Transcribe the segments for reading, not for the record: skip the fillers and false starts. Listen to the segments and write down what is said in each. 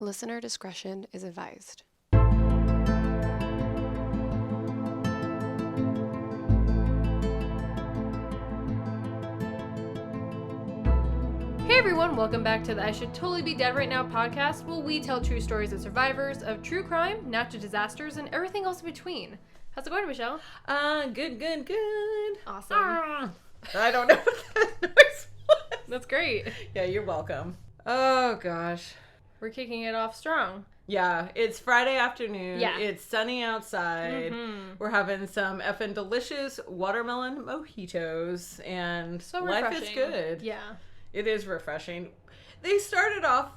Listener discretion is advised. Hey everyone, welcome back to the I Should Totally Be Dead Right Now podcast, where we tell true stories of survivors of true crime, natural disasters, and everything else in between. How's it going, Michelle? Good. Awesome. I don't know what that noise was. That's great. Yeah, you're welcome. Oh, gosh. We're kicking it off strong. Yeah, it's Friday afternoon. Yeah. It's sunny outside. Mm-hmm. We're having some effing delicious watermelon mojitos, and So life refreshing. is good. Yeah. It is refreshing. They started off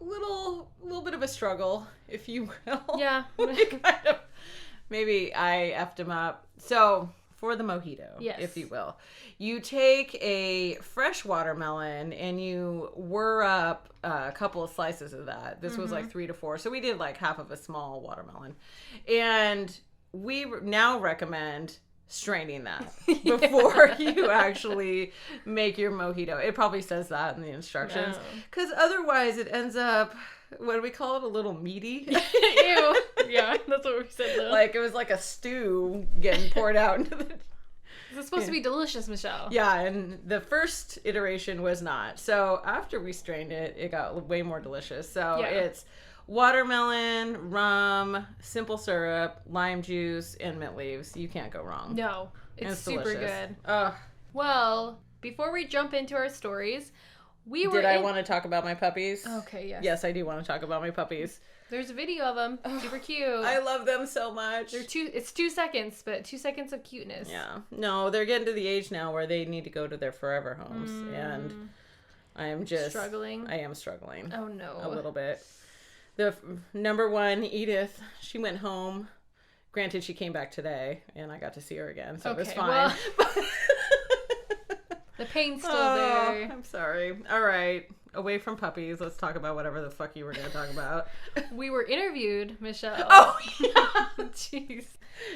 a little bit of a struggle, if you will. Yeah. Maybe I effed them up. So, for the mojito, Yes. if you will, you take a fresh watermelon and you whir up a couple of slices of that. This was like 3 to 4. So we did like half of a small watermelon. And we now recommend straining that before you actually make your mojito. It probably says that in the instructions. Because otherwise it ends up, what do we call it? A little meaty. Ew. Yeah, that's what we said though. Like it was like a stew getting poured out into the... This is supposed to be delicious, Michelle. Yeah, and the first iteration was not. So after we strained it, it got way more delicious. So it's watermelon, rum, simple syrup, lime juice, and mint leaves. You can't go wrong. No, it's super delicious. good. Ugh. Well, before we jump into our stories, Did I want to talk about my puppies? Okay, yes. Yes, I do want to talk about my puppies. There's a video of them. Super cute. I love them so much. It's 2 seconds, but 2 seconds of cuteness. Yeah. No, they're getting to the age now where they need to go to their forever homes. And I am just... Struggling? I am struggling. Oh, no. A little bit. The number one, Edith, she went home. Granted, she came back today, and I got to see her again, so it was fine. Well, the pain's still there. I'm sorry. All right. Away from puppies, let's talk about whatever the fuck you were going to talk about. We were interviewed, Michelle. Oh, yeah. Jeez.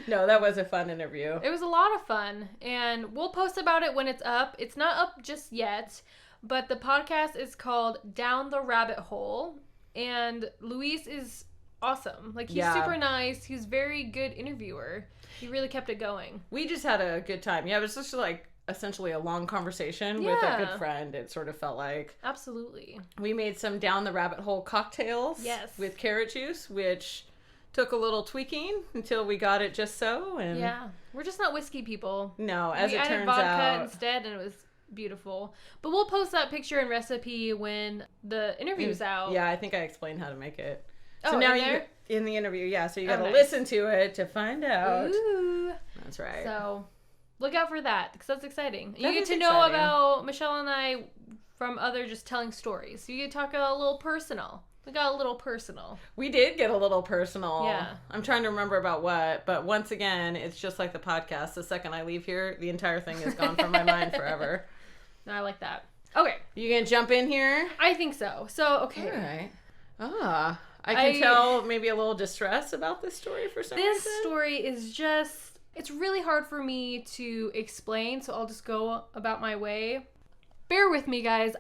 No, that was a fun interview. It was a lot of fun, and we'll post about it when it's up. It's not up just yet, but the podcast is called Down the Rabbit Hole, and Luis is awesome. Like, he's super nice. He's a very good interviewer. He really kept it going. We just had a good time. Yeah, it was just like essentially a long conversation with a good friend. It sort of felt like. Absolutely. We made some down the rabbit hole cocktails. Yes. With carrot juice, which took a little tweaking until we got it just so. And yeah. We're just not whiskey people. No, as we it turns added vodka out. instead, and it was beautiful. But we'll post that picture and recipe when the interview's out. Yeah, I think I explained how to make it. Oh, So now in the interview, so you got to listen to it to find out. Ooh. That's right. So look out for that, because that's exciting. That you get is to know exciting. about Michelle and I from other just telling stories. So you get to talk a little personal. We got a little personal. We did get a little personal. Yeah. I'm trying to remember about what, but once again, it's just like the podcast. The second I leave here, the entire thing is gone from my mind forever. No, I like that. Okay. You gonna jump in here? I think so. So, okay. All right. I can tell maybe a little distress about this story for some This reason. story is just, it's really hard for me to explain, so I'll just go about my way. Bear with me, guys.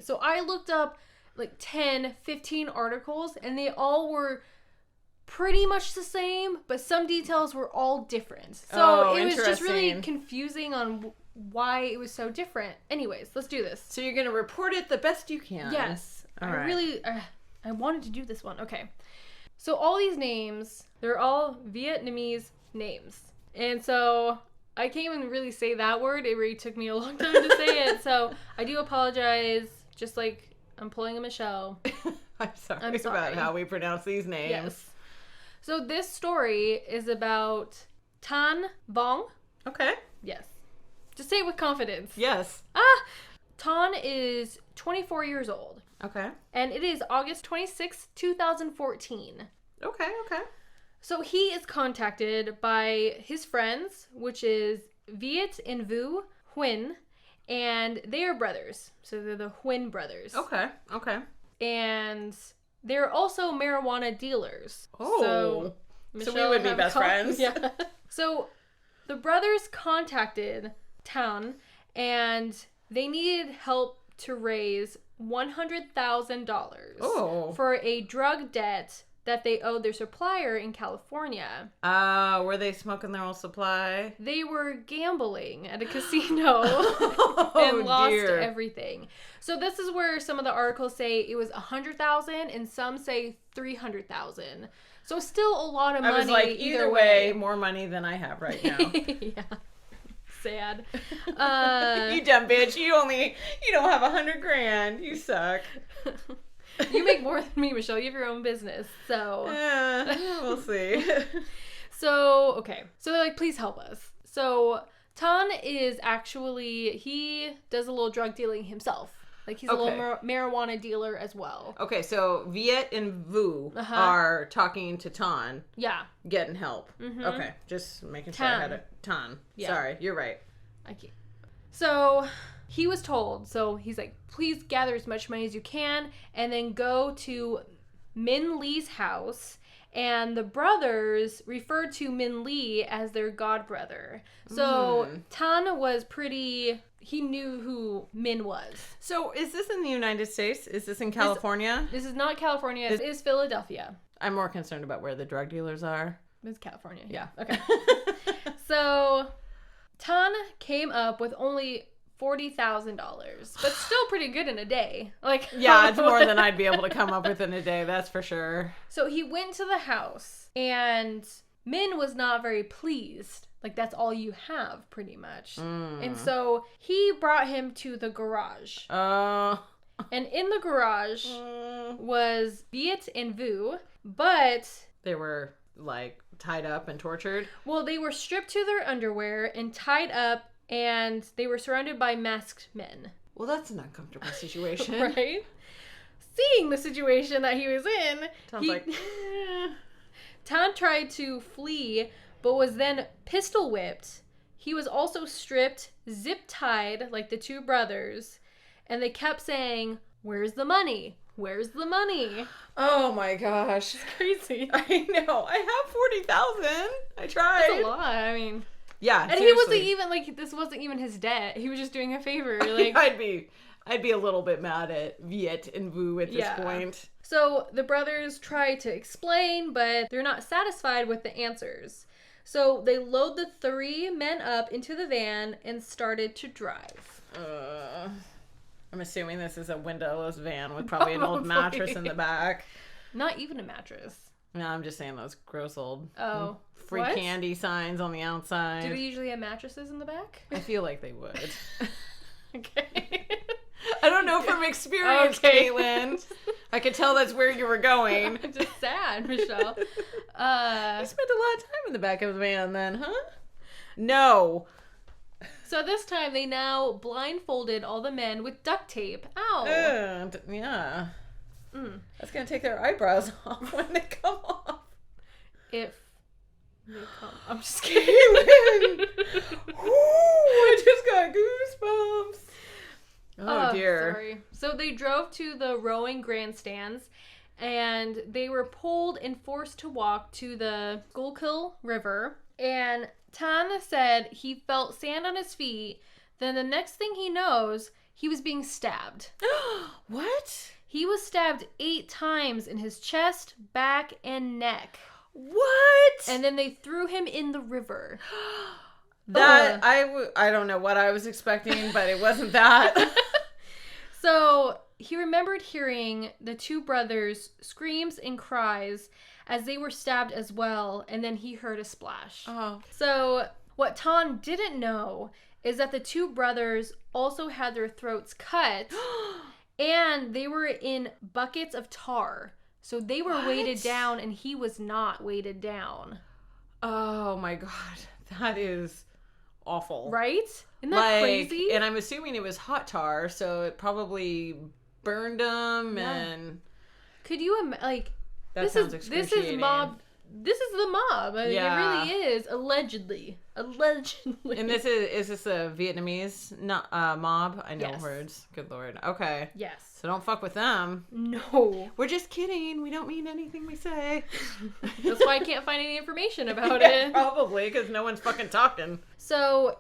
So I looked up like 10, 15 articles, and they all were pretty much the same, but some details were all different. So it was just really confusing on why it was so different. Anyways, let's do this. So you're gonna report it the best you can. Yes. All right. I wanted to do this one. Okay. So all these names, they're all Vietnamese names. And so I can't even really say that word. It really took me a long time to say it. So I do apologize, just like I'm pulling a Michelle. I'm sorry about how we pronounce these names. Yes. So this story is about Thanh Voong. Okay. Yes. Just say it with confidence. Yes. Thanh is 24 years old. Okay. And it is August 26, 2014. Okay. So he is contacted by his friends, which is Viet and Vu Huynh, and they are brothers. So they're the Huynh brothers. Okay. And they're also marijuana dealers. Oh. So we would be best friends. Yeah. So the brothers contacted Thanh, and they needed help to raise $100,000 for a drug debt that they owed their supplier in California. Were they smoking their own supply? They were gambling at a casino and lost everything. So this is where some of the articles say it was $100,000 and some say $300,000. So still a lot of money. I was like, either way, more money than I have right now. Yeah. Sad. You dumb bitch. You don't have $100,000. You suck. You make more than me, Michelle. You have your own business. So we'll see. So, okay. So they're like, please help us. So Tan is actually, he does a little drug dealing himself. Like he's a little marijuana dealer as well. Okay, so Viet and Vu are talking to Tan. Yeah. Getting help. Mm-hmm. Okay, just making sure I had it. Tan. Yeah. Sorry, you're right. So he was told, so he's like, please gather as much money as you can and then go to Min Lee's house. And the brothers referred to Min Lee as their godbrother. So Tan was he knew who Min was. So is this in the United States? Is this in California? This is not California. It is Philadelphia. I'm more concerned about where the drug dealers are. It's California. Yeah. Okay. So Tan came up with only $40,000, but still pretty good in a day. Like, yeah, it's more than I'd be able to come up with in a day, that's for sure. So he went to the house, and Min was not very pleased. Like, that's all you have, pretty much. And so he brought him to the garage. And in the garage was Viet and Vu, but they were, like, tied up and tortured? Well, they were stripped to their underwear and tied up, and they were surrounded by masked men. Well, that's an uncomfortable situation. Right? Seeing the situation that he was in, Tan tried to flee, but was then pistol whipped. He was also stripped, zip-tied, like the two brothers, and they kept saying, "Where's the money? Where's the money?" Oh my gosh. It's crazy. I know. I have 40,000. I tried. That's a lot. I mean... Yeah, and seriously. He wasn't even, like, this wasn't even his debt. He was just doing a favor. Like, I'd be a little bit mad at Viet and Vu at this point. So the brothers try to explain, but they're not satisfied with the answers. So they load the three men up into the van and started to drive. I'm assuming this is a windowless van with probably an old mattress in the back. Not even a mattress. No, I'm just saying those gross old free what? Candy signs on the outside. Do they usually have mattresses in the back? I feel like they would. Okay. I don't know from experience, Caitlin. I could tell that's where you were going. I'm just sad, Michelle. You spent a lot of time in the back of the van then, huh? No. So this time they now blindfolded all the men with duct tape. Ow. Yeah. That's going to take their eyebrows off when they come off. If they come... I'm just kidding. Caitlin! I just got goosebumps. Oh, dear. Sorry. So they drove to the rowing grandstands, and they were pulled and forced to walk to the Schuylkill River. And Tan said he felt sand on his feet. Then the next thing he knows, he was being stabbed. What? He was stabbed 8 times in his chest, back, and neck. What? And then they threw him in the river. That I don't know what I was expecting, but it wasn't that. So he remembered hearing the two brothers' screams and cries as they were stabbed as well, and then he heard a splash. Oh. So what Tan didn't know is that the two brothers also had their throats cut, and they were in buckets of tar. So they were weighted down, and he was not weighted down. Oh my God. That is awful. Right? Isn't that crazy? And I'm assuming it was hot tar, so it probably burned them and... Could you imagine, like... That sounds excruciating. This is the mob. Like, it really is, allegedly. Allegedly. And is this a Vietnamese mob? I know Yes. words. Good Lord. Okay. Yes. So don't fuck with them. No. We're just kidding. We don't mean anything we say. That's why I can't find any information about Yeah, it. probably, because no one's fucking talking. So,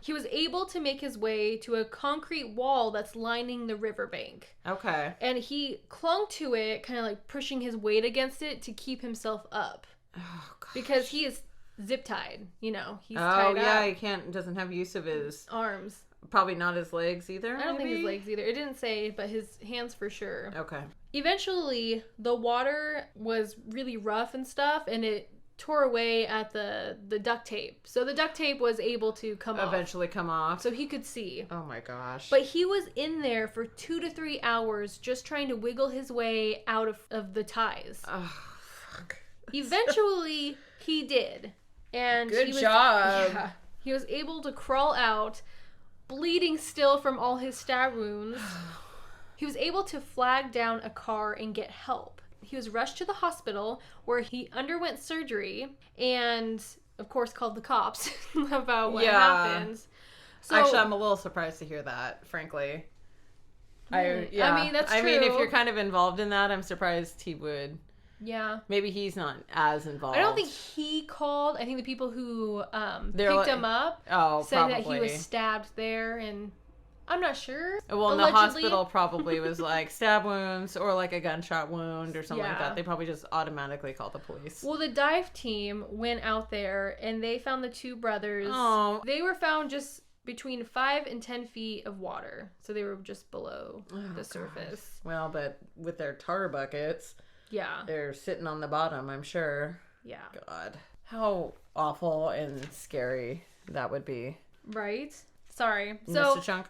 he was able to make his way to a concrete wall that's lining the riverbank. Okay. And he clung to it, kind of like pushing his weight against it to keep himself up. Oh, God. Because he is zip tied, he's Oh, tied yeah, up. doesn't have use of his, Arms. probably not his legs either, I don't think his maybe? legs either. It didn't say, but his hands for sure. Okay. Eventually, the water was really rough and stuff, and it tore away at the duct tape. So the duct tape was able to Eventually come off. so he could see. Oh my gosh. But he was in there for 2 to 3 hours just trying to wiggle his way out of the ties. Oh, fuck. Eventually, he did. And Good he was, job. Yeah. He was able to crawl out, bleeding still from all his stab wounds. He was able to flag down a car and get help. He was rushed to the hospital where he underwent surgery and, of course, called the cops about what happened. So, Actually, I'm a little surprised to hear that, frankly. I mean, that's true. I mean, if you're kind of involved in that, I'm surprised he would. Yeah. Maybe he's not as involved. I don't think he called. I think the people who They're picked like- him up said probably. that he was stabbed there, and I'm not sure. Well, and the Allegedly. hospital probably was like stab wounds or like a gunshot wound or something like Yeah. that. They probably just automatically called the police. Well, the dive team went out there, and they found the 2 brothers. Oh. They were found just between 5 and 10 feet of water, so they were just below the surface. Well, but with their tar buckets, Yeah. they're sitting on the bottom, I'm sure. Yeah. God. How awful and scary that would be. Right? Sorry. So Mr. Chunk?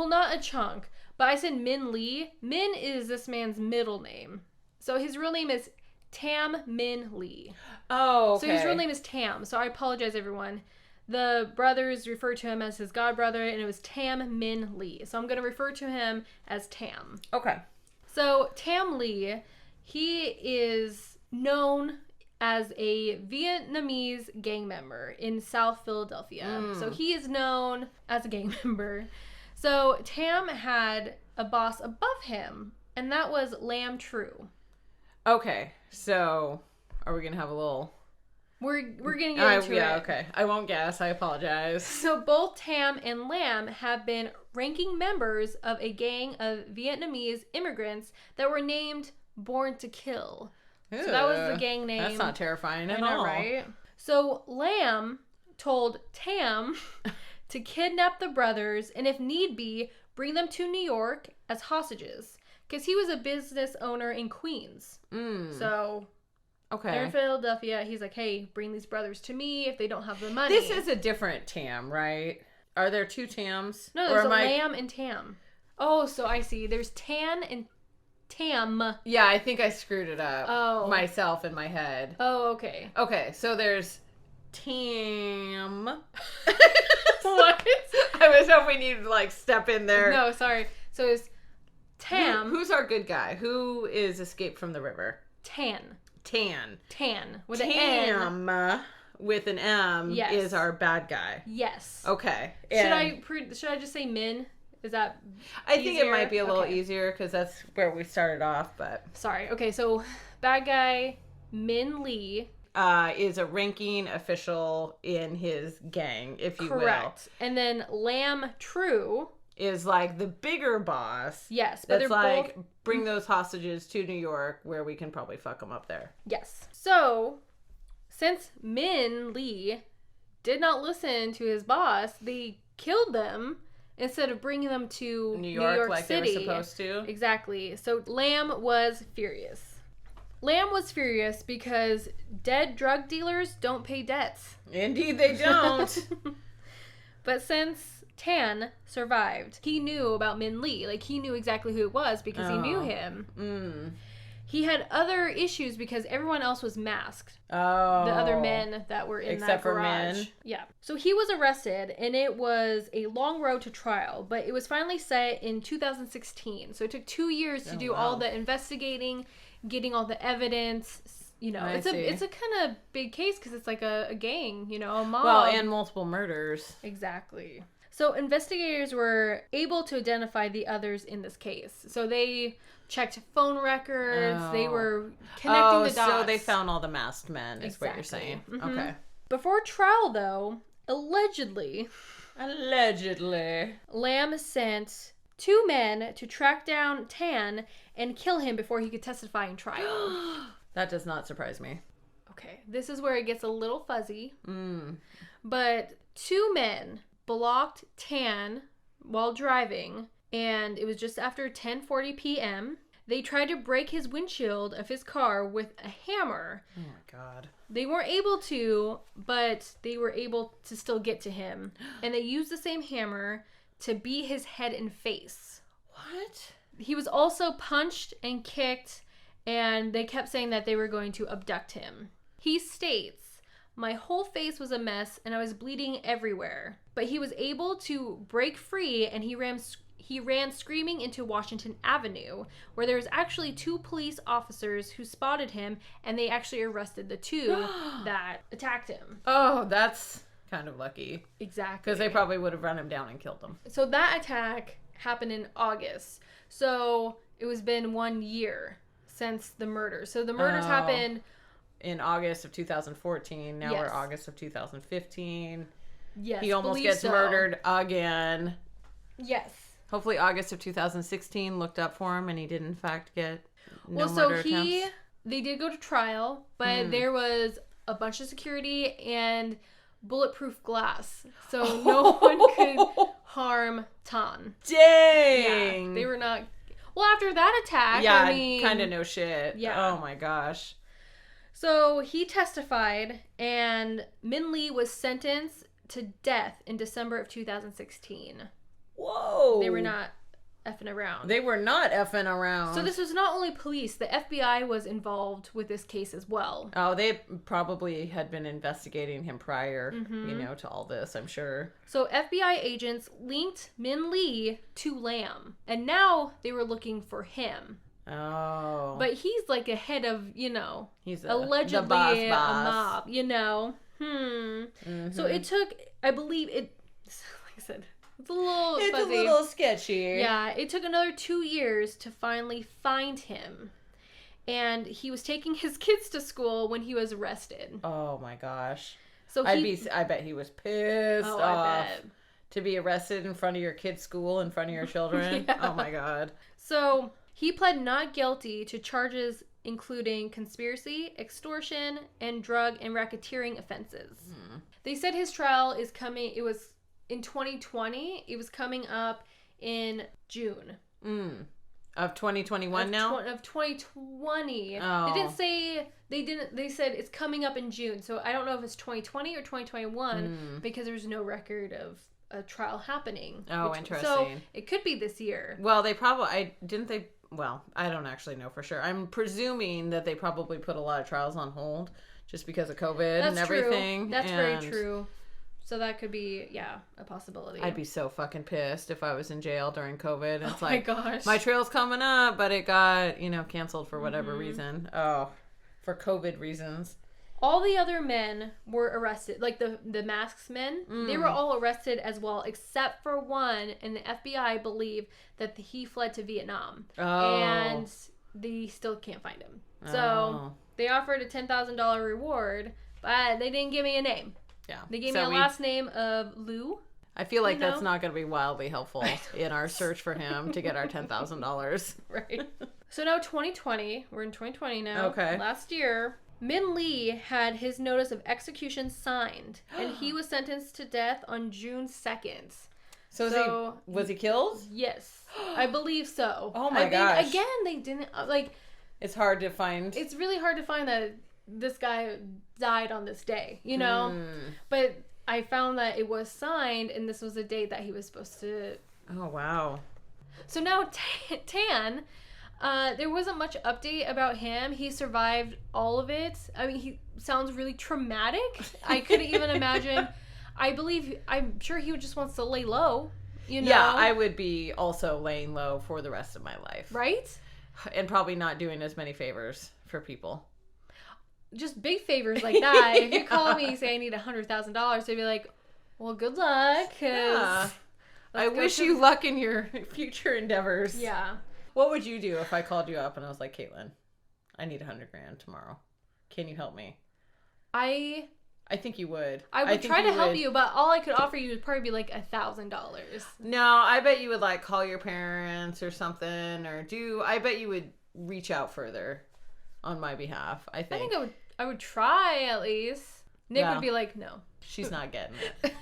not a chunk, but I said Min Lee. Min is this man's middle name. So his real name is Tam Min Lee. Oh, okay. So his real name is Tam. So I apologize, everyone. The brothers referred to him as his godbrother, and it was Tam Min Lee. So I'm going to refer to him as Tam. Okay. So Tam Lee, he is known as a Vietnamese gang member in South Philadelphia. So he is known as a gang member. So Tam had a boss above him, and that was Lam True. Okay. So, are we going to have a little... We're getting into it. Yeah, okay. I won't guess. I apologize. So both Tam and Lam have been ranking members of a gang of Vietnamese immigrants that were named Born to Kill. So that was the gang name. That's not terrifying at I know, all. right? So Lam told Tam to kidnap the brothers and, if need be, bring them to New York as hostages. Because he was a business owner in Queens. So Okay. they're in Philadelphia. He's like, hey, bring these brothers to me if they don't have the money. This is a different Tam, right? Are there 2 Tams? No, there's a Lam and Tam. Oh, so I see. There's Tan and Tam. Yeah, I think I screwed it up Oh. myself in my head. Oh, okay. Okay, so there's Tam. What? I was hoping you'd like step in there. No, sorry. So it's Tam. Who's our good guy? Who is escaped from the river? Tan. Tan. With an N. Tam with an M Yes. is our bad guy. Yes. Okay. Should And I just say Min? Is that I think it easier? might be a little Okay. easier because that's where we started off, but Sorry. Okay, so bad guy Min Lee. is a ranking official in his gang, if you Correct. And then Lam True. will. Is like the bigger boss. Yes, but That's they're like, both. bring those hostages to New York where we can probably fuck them up there. Yes. So, since Min Lee did not listen to his boss, they killed them instead of bringing them to New York like City. they were supposed to. Exactly. So Lam was furious. Lam was furious because dead drug dealers don't pay debts. Indeed they don't. But since Tan survived, he knew about Min Lee. Like, he knew exactly who it was because he knew him. He had other issues because everyone else was masked. Oh. The other men that were in Except that for garage. Min? Yeah. So he was arrested, and it was a long road to trial, but it was finally set in 2016. So it took 2 years to do all wow. the investigating, getting all the evidence, you know, I it's see. a kind of big case because it's like a gang, you know, a mob. Well, and multiple murders. Exactly. So investigators were able to identify the others in this case. So they checked phone records. They were connecting the dots. So they found all the masked men, is what you're saying. Mm-hmm. Okay. Before trial, though, allegedly, Lamb sent 2 men to track down Tan and kill him before he could testify in trial. That does not surprise me. Okay, this is where it gets a little fuzzy. But 2 men blocked Tan while driving, and it was just after 10:40 p.m. They tried to break his windshield of his car with a hammer. Oh my God. They weren't able to, but they were able to still get to him. And they used the same hammer to beat his head and face. What? He was also punched and kicked, and they kept saying that they were going to abduct him. He states, "My whole face was a mess and I was bleeding everywhere." But he was able to break free, and he ran screaming into Washington Avenue, where there was actually 2 police officers who spotted him, and they actually arrested the 2 that attacked him. Oh, that's kind of lucky. Exactly. Because they probably would have run him down and killed him. So that attack happened in August. So it was been 1 year since the murder. So the murders happened in August of 2014. Now Yes. we're August of 2015. Yes. He almost believe gets so. murdered again. Yes. Hopefully August of 2016 looked up for him and he did in fact get no Well, so murder attempts. they did go to trial, but there was a bunch of security and bulletproof glass. So no one could harm Tan. Dang! Yeah, they were not. Well, after that attack, Yeah, I mean, kind of no shit. Yeah. Oh my gosh. So he testified, and Min Lee was sentenced to death in December of 2016. Whoa! They were not effing around. They were not effing around. So this was not only police, the FBI was involved with this case as well. Oh, they probably had been investigating him prior, you know, to all this, I'm sure. So FBI agents linked Min Lee to Lamb, and now they were looking for him. Oh. But he's like a head of, you know, He's allegedly the boss. a mob, you know. So it took, I believe it, like I said, it's a little It's fuzzy. a little sketchy. Yeah, it took another 2 years to finally find him. And he was taking his kids to school when he was arrested. Oh my gosh. So I bet he was pissed Oh, off I bet. to be arrested in front of your kid's school, in front of your children. Yeah. Oh my God. So he pled not guilty to charges including conspiracy, extortion, and drug and racketeering offenses. They said his trial is coming, it was in 2020, it was coming up in June. Of 2021 now? Of 2020. Oh. They said it's coming up in June. So I don't know if it's 2020 or 2021 because there's no record of a trial happening. Oh, interesting. So it could be this year. Well, I don't actually know for sure. I'm presuming that they probably put a lot of trials on hold just because of COVID and everything. True. That's very true. So that could be, a possibility. I'd be so fucking pissed if I was in jail during COVID. It's my gosh. my trail's coming up, but it got, canceled for whatever reason. Oh, for COVID reasons. All the other men were arrested, like the masks men. They were all arrested as well, except for one, and the FBI believe that he fled to Vietnam. Oh. And they still can't find him. So they offered a $10,000 reward, but they didn't give me a name. Yeah. They gave me a last name of Lou. I feel like that's not going to be wildly helpful in our search for him to get our $10,000. Right. So now 2020, we're in 2020 now. Okay. Last year, Min Lee had his notice of execution signed, and he was sentenced to death on June 2nd. So was he killed? Yes, I believe so. Oh my gosh. Again, they didn't, It's hard to find. it's really hard to find that this guy died on this day, But I found that it was signed, and this was the date that he was supposed to. Oh, wow. So now Tan, there wasn't much update about him. He survived all of it. I mean, he sounds really traumatic. I couldn't even imagine. I'm sure he just wants to lay low, Yeah, I would be also laying low for the rest of my life. Right? And probably not doing as many favors for people. just big favors like that. If you call me and say I need $100,000, I'd be like, well, good luck. 'Cause Yeah. I go wish to- you luck in your future endeavors. Yeah. What would you do if I called you up and I was like, Caitlin, I need $100,000 tomorrow. Can you help me? I think you would. would think try to help would. you, but all I could offer you would probably be like $1,000. No, I bet you would like call your parents or something, or I bet you would reach out further on my behalf. I think I would try at least. Nick Yeah. would be like, no. She's not getting it.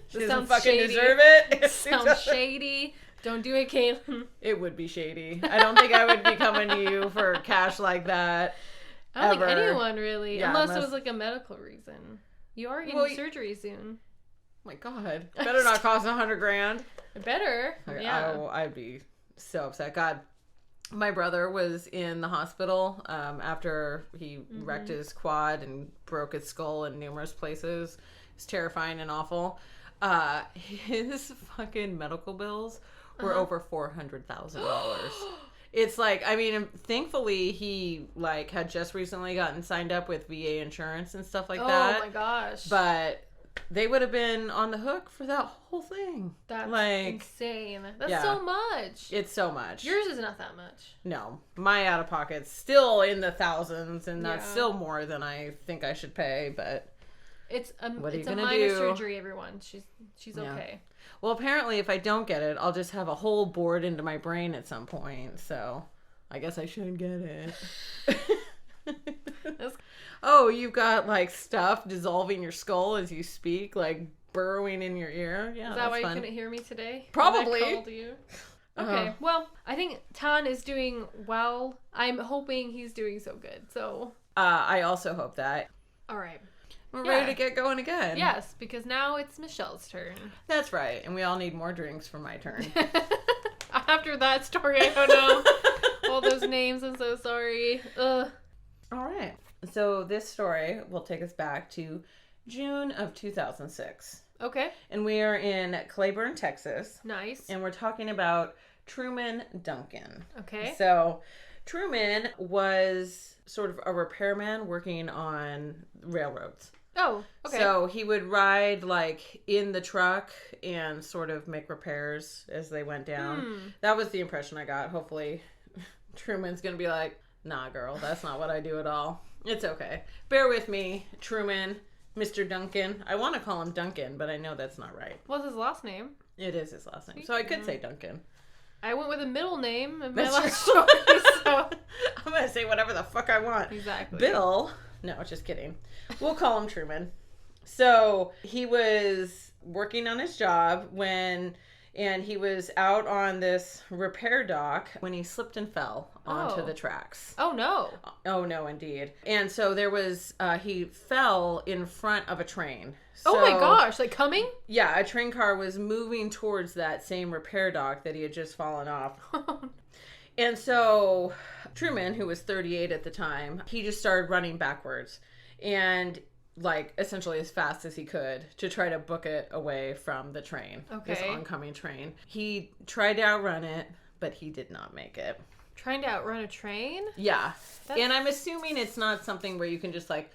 She This doesn't sounds fucking shady. deserve it. Sounds shady. Don't do it, Caitlin. It would be shady. I don't think I would be coming to you for cash like that. I don't think Ever. anyone really, Yeah, unless it unless- was like a medical reason. You are getting Well, surgery soon. Oh my God, better not cost $100,000. Better. Yeah. I'd be so upset. God, my brother was in the hospital after he wrecked his quad and broke his skull in numerous places. It's terrifying and awful. His fucking medical bills were over $400,000. It's like, I mean, thankfully he like had just recently gotten signed up with VA insurance and stuff like that. Oh my gosh. But they would have been on the hook for that whole thing. That's like, insane. That's yeah. so much. it's so much. Yours is not that much. No, my out of pocket's still in the thousands, and that's Yeah. still more than I think I should pay. But It's a What are you it's a gonna minor do? surgery, everyone. She's Yeah. okay. well, apparently, if I don't get it, I'll just have a hole bored into my brain at some point. So I guess I should get it. That's- Oh, you've got like stuff dissolving your skull as you speak, like burrowing in your ear. Yeah, Is that that's why fun. you couldn't hear me today? Probably. When I called you? Okay. Uh-huh. Well, I think Tan is doing well. I'm hoping he's doing so good. So, I also hope that all right. we're Yeah. ready to get going again. Yes, because now it's Michelle's turn. That's right, and we all need more drinks for my turn. After that story, I don't know. All those names, I'm so sorry. Ugh. All right. So this story will take us back to June of 2006. Okay. And we are in Claiborne, Texas. Nice. And we're talking about Truman Duncan. Okay. So Truman was sort of a repairman working on railroads. Oh, okay. So he would ride like in the truck and sort of make repairs as they went down. That was the impression I got. Hopefully Truman's going to be like, nah, girl, that's not what I do at all. It's okay. Bear with me, Truman, Mr. Duncan. I want to call him Duncan, but I know that's not right. What's his last name? It is his last name. So I could say Duncan. I went with a middle name in my That's last true. story, so. I'm going to say whatever the fuck I want. Exactly. Bill. No, just kidding. We'll call him Truman. So he was working on his job and he was out on this repair dock when he slipped and fell onto Oh. the tracks. Oh, no. Oh, no, indeed. And so there was, he fell in front of a train. Oh my So- gosh, like coming? Yeah, a train car was moving towards that same repair dock that he had just fallen off. And so Truman, who was 38 at the time, he just started running backwards and like essentially as fast as he could to try to book it away from the train. This Okay. oncoming train. He tried to outrun it, but he did not make it. Trying to outrun a train? Yeah. That's- And I'm assuming it's not something where you can just like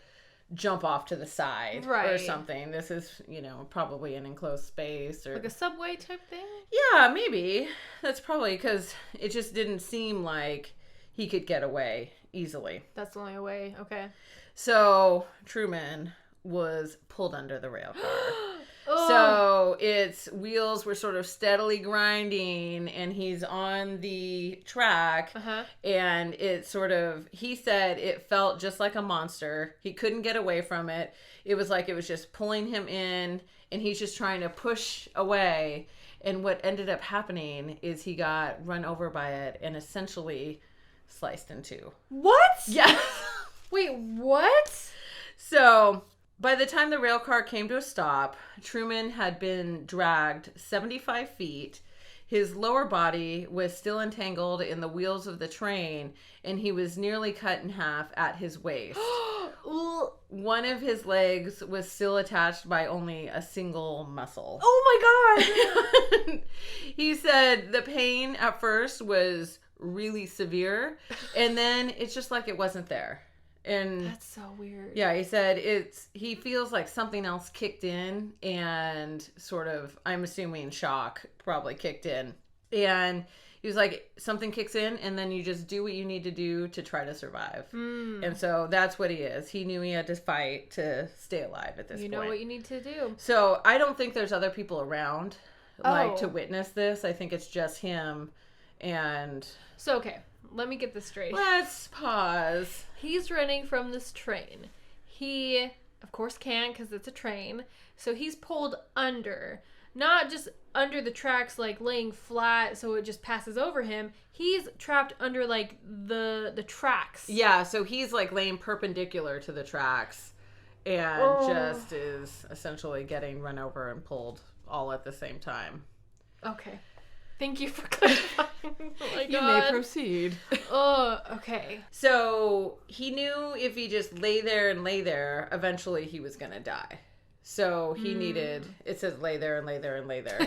jump off to the side or Right. something. This is, probably an enclosed space or Like a subway type thing? yeah, maybe. That's probably because it just didn't seem like he could get away easily. That's the only way. Okay. So Truman was pulled under the rail car. Oh, So its wheels were sort of steadily grinding and he's on the track uh-huh. and he said it felt just like a monster. He couldn't get away from it. It was like it was just pulling him in and he's just trying to push away. And what ended up happening is he got run over by it and essentially sliced in two. What? Yeah. Wait, what? So by the time the rail car came to a stop, Truman had been dragged 75 feet. His lower body was still entangled in the wheels of the train, and he was nearly cut in half at his waist. One of his legs was still attached by only a single muscle. Oh my god. He said the pain at first was really severe, and then it's just like it wasn't there. And That's so weird. yeah, he said he feels like something else kicked in and sort of, I'm assuming shock probably kicked in. And he was like, something kicks in and then you just do what you need to do to try to survive. And so that's what he is. He knew he had to fight to stay alive at this point. You know what you need to do. So I don't think there's other people around like to Oh. witness this. I think it's just him. And So, okay, let me get this straight. let's pause. He's running from this train. He, of course, can't because it's a train. So he's pulled under. Not just under the tracks, like laying flat so it just passes over him. He's trapped under, like, the tracks. Yeah, so he's like laying perpendicular to the tracks and just is essentially getting run over and pulled all at the same time. Okay. Thank you for clarifying. Oh my You God. may proceed. Oh, okay. So he knew if he just lay there, eventually he was going to die. So he needed, it says lay there and lay there and lay there.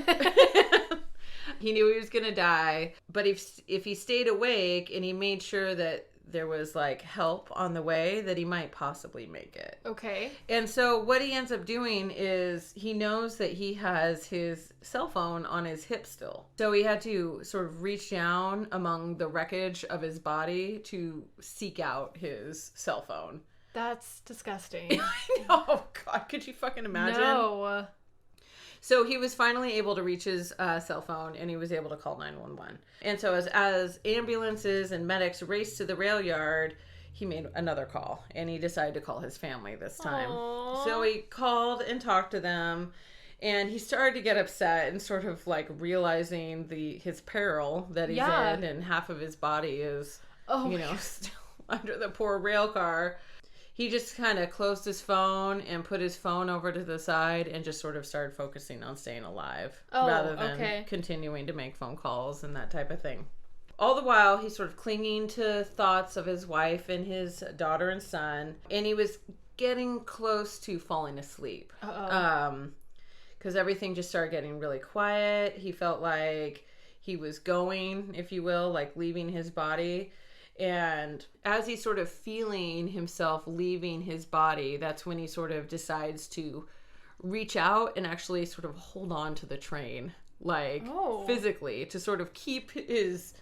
He knew he was going to die, but if he stayed awake and he made sure that there was like help on the way, that he might possibly make it. Okay. And so what he ends up doing is he knows that he has his cell phone on his hip still. So he had to sort of reach down among the wreckage of his body to seek out his cell phone. That's disgusting. Oh, God. Could you fucking imagine? No. So he was finally able to reach his cell phone and he was able to call 911. And so as ambulances and medics raced to the rail yard, he made another call and he decided to call his family this time. Aww. So he called and talked to them and he started to get upset and sort of like realizing his peril that he's in, and half of his body is, still under the poor rail car. He just kind of closed his phone and put his phone over to the side and just sort of started focusing on staying alive rather than continuing to make phone calls and that type of thing. All the while, he's sort of clinging to thoughts of his wife and his daughter and son, and he was getting close to falling asleep. Because everything just started getting really quiet. He felt like he was going, if you will, like leaving his body. And as he's sort of feeling himself leaving his body, that's when he sort of decides to reach out and actually sort of hold on to the train, like physically, to sort of keep his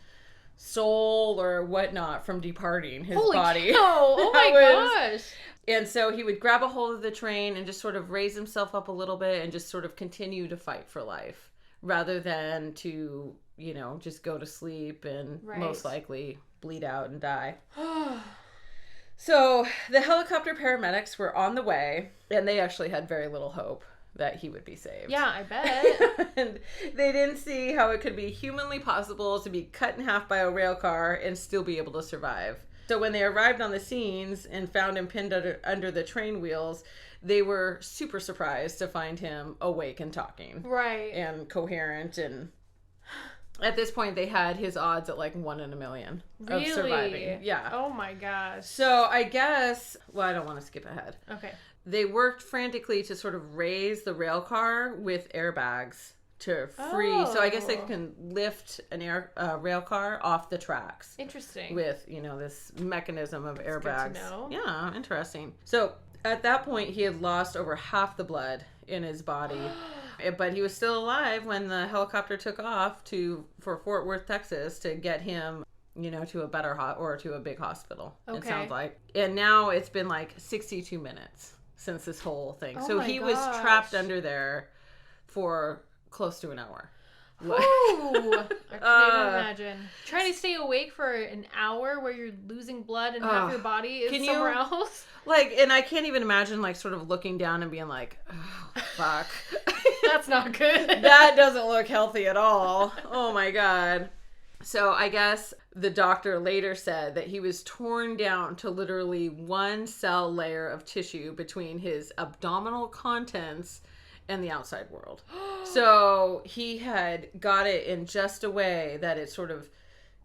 soul or whatnot from departing his body. Oh my gosh. And so he would grab a hold of the train and just sort of raise himself up a little bit and just sort of continue to fight for life rather than to, just go to sleep and most likely bleed out and die. So the helicopter paramedics were on the way and they actually had very little hope that he would be saved. Yeah, I bet. And they didn't see how it could be humanly possible to be cut in half by a rail car and still be able to survive. So when they arrived on the scenes and found him pinned under the train wheels, they were super surprised to find him awake and talking. Right. And coherent. And at this point, they had his odds at like 1 in a million of surviving. Yeah. Oh my gosh. So I guess, I don't want to skip ahead. Okay. They worked frantically to sort of raise the rail car with airbags to free. So I guess they can lift an rail car off the tracks. Interesting. With, this mechanism of airbags. Good to know. Yeah, interesting. So at that point, he had lost over half the blood in his body. But he was still alive when the helicopter took off for Fort Worth, Texas, to get him, to a better or to a big hospital. Okay. It sounds like. And now it's been like 62 minutes since this whole thing. So he was trapped under there for close to an hour. Ooh, I can't even imagine. Trying to stay awake for an hour where you're losing blood and half your body is somewhere else. And I can't even imagine, sort of looking down and being like, oh, fuck. That's not good. That doesn't look healthy at all. Oh, my God. So I guess the doctor later said that he was torn down to literally one cell layer of tissue between his abdominal contents and the outside world. So he had got it in just a way that it sort of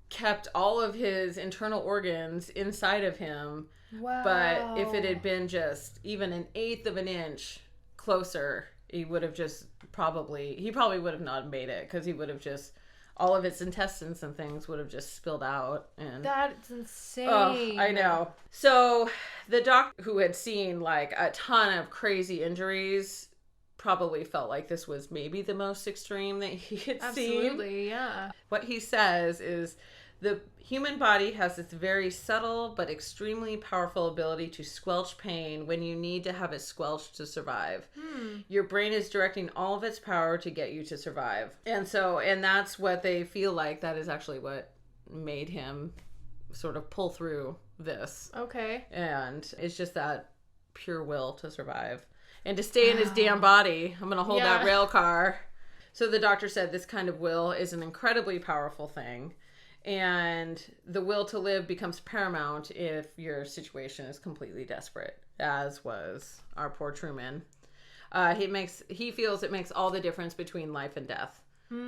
kept all of his internal organs inside of him. Wow. But if it had been just even an eighth of an inch closer, he would have probably would have not made it, because he would have just, all of its intestines and things would have just spilled out. And that's insane. Oh, I know. So the doctor who had seen like a ton of crazy injuries probably felt like this was maybe the most extreme that he had seen. Absolutely, yeah. What he says is the human body has this very subtle but extremely powerful ability to squelch pain when you need to have it squelched to survive. Your brain is directing all of its power to get you to survive. And that's what they feel like. That is actually what made him sort of pull through this. Okay. And it's just that pure will to survive. And to stay in his damn body. I'm going to hold that rail car. So the doctor said this kind of will is an incredibly powerful thing. And the will to live becomes paramount if your situation is completely desperate, as was our poor Truman. He feels it makes all the difference between life and death.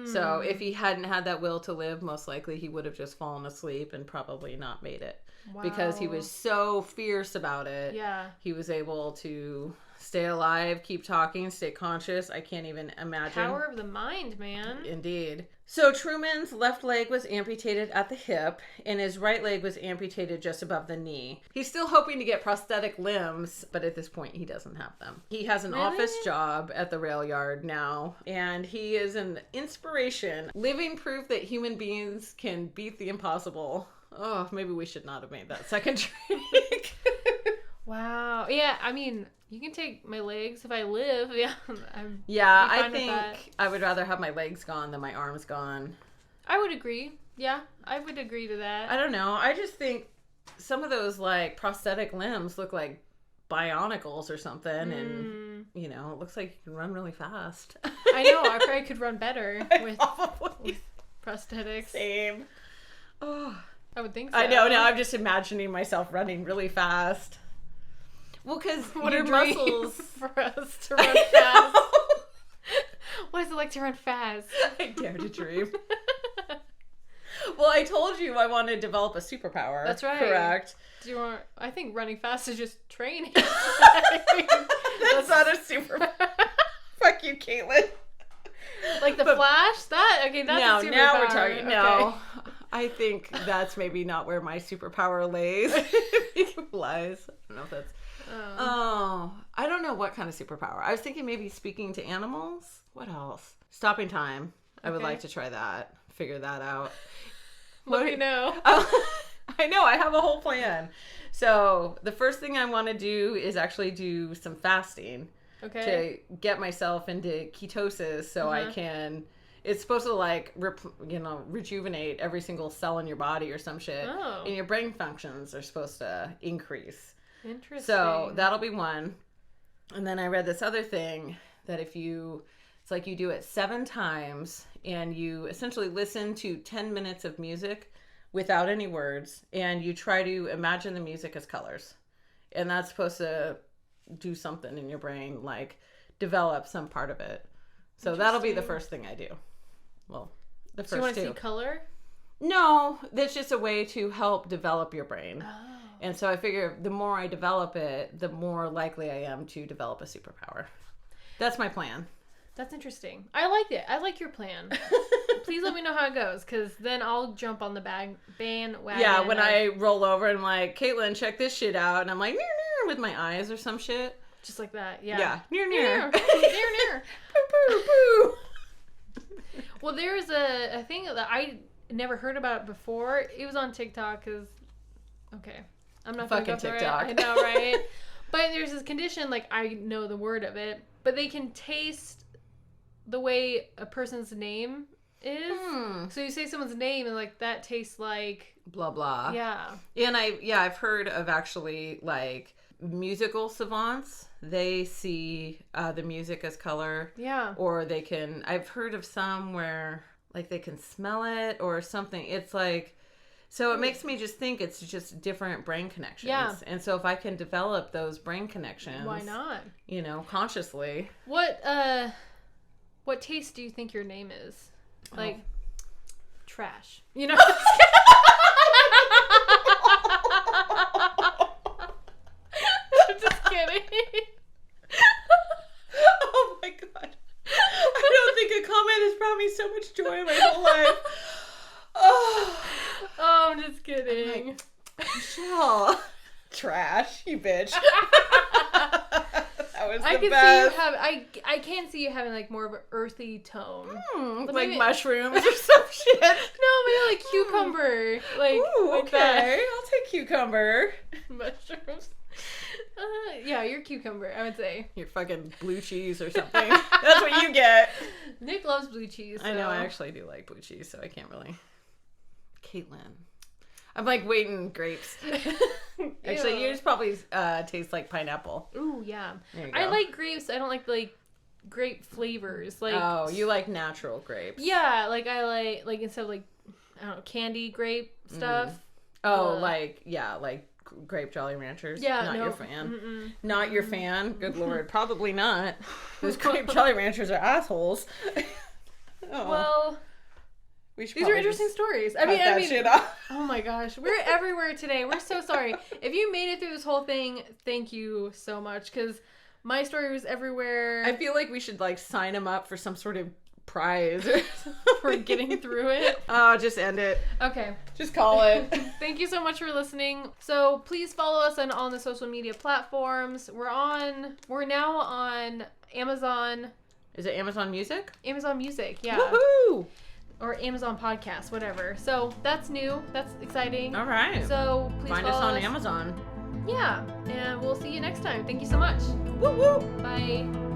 So if he hadn't had that will to live, most likely he would have just fallen asleep and probably not made it. Wow. Because he was so fierce about it. Yeah. He was able to stay alive, keep talking, stay conscious. I can't even imagine. Power of the mind, man. Indeed. So Truman's left leg was amputated at the hip, and his right leg was amputated just above the knee. He's still hoping to get prosthetic limbs, but at this point he doesn't have them. He has an office job at the rail yard now, and he is an inspiration, living proof that human beings can beat the impossible. Oh, maybe we should not have made that second drink. Wow. Yeah, I mean, you can take my legs if I live. Yeah. I think I would rather have my legs gone than my arms gone. I would agree. Yeah, I would agree to that. I don't know. I just think some of those like prosthetic limbs look like bionicles or something, and you know, it looks like you can run really fast. I know. I probably could run better with prosthetics. Same. Oh, I would think so. I know. Now I'm just imagining myself running really fast. Well, because your muscles for us to run fast. What is it like to run fast? I dare to dream. Well, I told you I want to develop a superpower. That's right. Correct. Do you want? I think running fast is just training. That's not a superpower. Fuck you, Caitlin. Like the Flash? That's a superpower. Now we're talking. Okay. No, I think that's maybe not where my superpower lays. Lies. I don't know if that's. I don't know what kind of superpower. I was thinking maybe speaking to animals. What else? Stopping time. I would like to try that. Figure that out. Let me know. I know. I have a whole plan. So the first thing I want to do is actually do some fasting. Okay. To get myself into ketosis so I can... It's supposed to like, rejuvenate every single cell in your body or some shit. Oh. And your brain functions are supposed to increase. Interesting. So that'll be one. And then I read this other thing that it's like you do it 7 times and you essentially listen to 10 minutes of music without any words and you try to imagine the music as colors. And that's supposed to do something in your brain, like develop some part of it. So that'll be the first thing I do. Well, the first two. Do you want to see color? No, that's just a way to help develop your brain. Oh. And so I figure the more I develop it, the more likely I am to develop a superpower. That's my plan. That's interesting. I like it. I like your plan. Please let me know how it goes, because then I'll jump on the bandwagon. Yeah, when I roll over and I'm like, Caitlin, check this shit out. And I'm like, near, with my eyes or some shit. Just like that, yeah. Yeah, near. Near. Poo, poo. Well, there's a thing that I never heard about before. It was on TikTok, because, okay. I'm not fucking TikTok. I know, right? But there's this condition, like, I know the word of it, but they can taste the way a person's name is. So you say someone's name and like that tastes like blah blah. Yeah. And I've heard of actually like musical savants. They see the music as color. Yeah. Or I've heard of some where like they can smell it or something. It's like, so it makes me just think it's just different brain connections. Yeah. And so if I can develop those brain connections. Why not? Consciously. What taste do you think your name is? Like, trash. I'm just kidding. Oh my god. I don't think a comment has brought me so much joy in my whole life. Oh, I'm just kidding. Michelle. Trash. gosh, you bitch. That was the I can best. see you have. I can see you having like more of an earthy tone. Like maybe- mushrooms or some shit. No, maybe like cucumber. Like Ooh, like okay. that. I'll take cucumber. Mushrooms. Yeah, you're cucumber, I would say. You're fucking blue cheese or something. That's what you get. Nick loves blue cheese. I know, so- I actually do like blue cheese, so I can't really. Caitlin. I'm like waiting grapes. Actually, Ew. yours probably tastes like pineapple. Ooh, yeah. There you I go. like grapes. I don't like grape flavors. Like Oh, you like natural grapes. Yeah, like I like instead of like I don't know, candy grape stuff. Oh, Ugh. like grape Jolly Ranchers. Yeah, Not no. your fan. Mm-mm. Not your fan. Good lord, probably not. Those grape Jolly Ranchers are assholes. Oh, Well, we should these are probably interesting just stories. cut that shit off. Oh my gosh, we're everywhere today. We're so sorry. If you made it through this whole thing, thank you so much because my story was everywhere. I feel like we should like sign him up for some sort of prize for getting through it. Oh, just end it. Okay. Just call it. Thank you so much for listening. So please follow us on all the social media platforms. We're now on Amazon Is it Amazon Music? Music, yeah. Woohoo! Or Amazon Podcast, whatever. So that's new. That's exciting. All right. So please Find us follow on Amazon. Yeah. And we'll see you next time. Thank you so much. Woo woo! Bye.